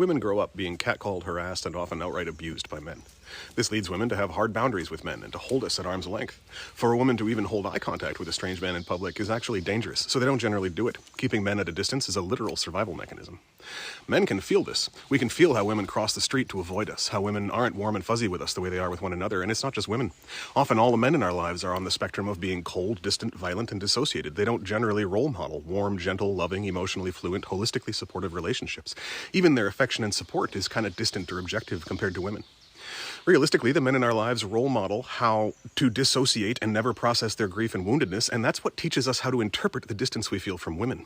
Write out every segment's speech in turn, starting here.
Women grow up being catcalled, harassed, and often outright abused by men. This leads women to have hard boundaries with men and to hold us at arm's length. For a woman to even hold eye contact with a strange man in public is actually dangerous, so they don't generally do it. Keeping men at a distance is a literal survival mechanism. Men can feel this. We can feel how women cross the street to avoid us, how women aren't warm and fuzzy with us the way they are with one another, and it's not just women. Often all the men in our lives are on the spectrum of being cold, distant, violent, and dissociated. They don't generally role model warm, gentle, loving, emotionally fluent, holistically supportive relationships. Even their affection and support is kind of distant or objective compared to women. Realistically, the men in our lives role model how to dissociate and never process their grief and woundedness, and that's what teaches us how to interpret the distance we feel from women.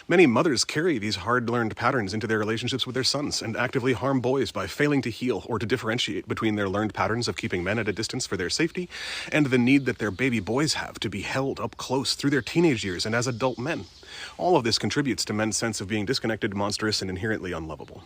Many mothers carry these hard-learned patterns into their relationships with their sons and actively harm boys by failing to heal or to differentiate between their learned patterns of keeping men at a distance for their safety and the need that their baby boys have to be held up close through their teenage years and as adult men. All of this contributes to men's sense of being disconnected, monstrous, and inherently unlovable.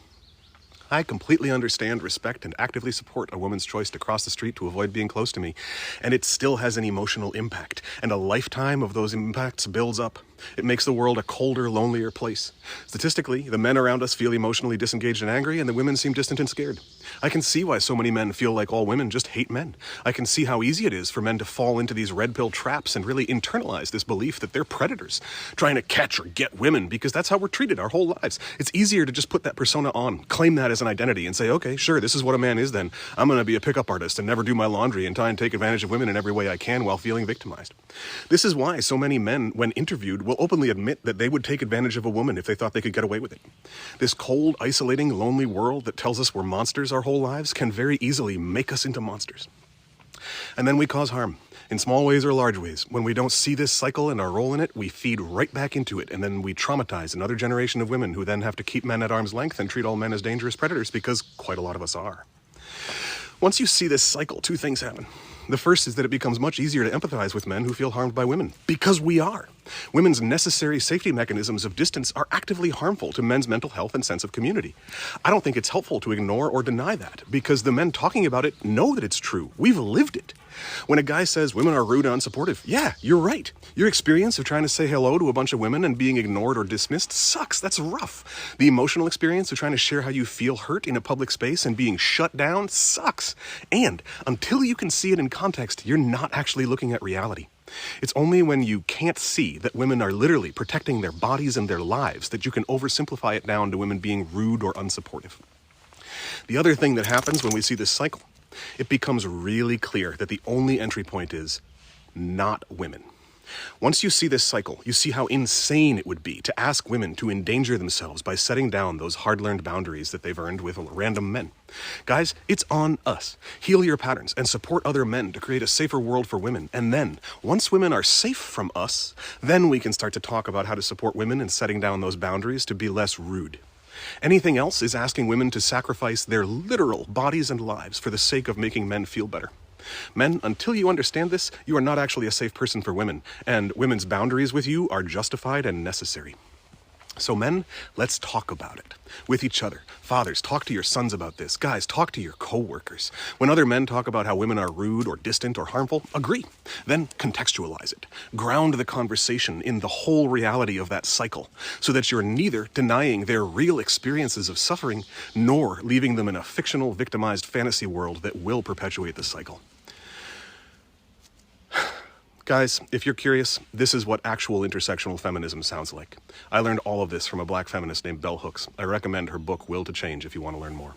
I completely understand, respect, and actively support a woman's choice to cross the street to avoid being close to me, and it still has an emotional impact, and a lifetime of those impacts builds up. It makes the world a colder, lonelier place. Statistically, the men around us feel emotionally disengaged and angry, and the women seem distant and scared. I can see why so many men feel like all women just hate men. I can see how easy it is for men to fall into these red pill traps and really internalize this belief that they're predators, trying to catch or get women, because that's how we're treated our whole lives. It's easier to just put that persona on, claim that as an identity, and say, okay, sure, this is what a man is then. I'm going to be a pickup artist and never do my laundry and try and take advantage of women in every way I can while feeling victimized. This is why so many men, when interviewed, will openly admit that they would take advantage of a woman if they thought they could get away with it. This cold, isolating, lonely world that tells us we're monsters our whole lives can very easily make us into monsters. And then we cause harm, in small ways or large ways. When we don't see this cycle and our role in it, we feed right back into it, and then we traumatize another generation of women who then have to keep men at arm's length and treat all men as dangerous predators, because quite a lot of us are. Once you see this cycle, two things happen. The first is that it becomes much easier to empathize with men who feel harmed by women, because we are. Women's necessary safety mechanisms of distance are actively harmful to men's mental health and sense of community. I don't think it's helpful to ignore or deny that, because the men talking about it know that it's true. We've lived it. When a guy says women are rude and unsupportive, yeah, you're right. Your experience of trying to say hello to a bunch of women and being ignored or dismissed sucks. That's rough. The emotional experience of trying to share how you feel hurt in a public space and being shut down sucks. And until you can see it in context, you're not actually looking at reality. It's only when you can't see that women are literally protecting their bodies and their lives that you can oversimplify it down to women being rude or unsupportive. The other thing that happens when we see this cycle, it becomes really clear that the only entry point is not women. Once you see this cycle, you see how insane it would be to ask women to endanger themselves by setting down those hard-learned boundaries that they've earned with random men. Guys, it's on us. Heal your patterns and support other men to create a safer world for women. And then, once women are safe from us, then we can start to talk about how to support women in setting down those boundaries to be less rude. Anything else is asking women to sacrifice their literal bodies and lives for the sake of making men feel better. Men, until you understand this, you are not actually a safe person for women, and women's boundaries with you are justified and necessary. So men, let's talk about it. With each other. Fathers, talk to your sons about this. Guys, talk to your co-workers. When other men talk about how women are rude or distant or harmful, agree. Then contextualize it. Ground the conversation in the whole reality of that cycle, so that you're neither denying their real experiences of suffering, nor leaving them in a fictional, victimized fantasy world that will perpetuate the cycle. Guys, if you're curious, this is what actual intersectional feminism sounds like. I learned all of this from a black feminist named Bell Hooks. I recommend her book, Will to Change, if you want to learn more.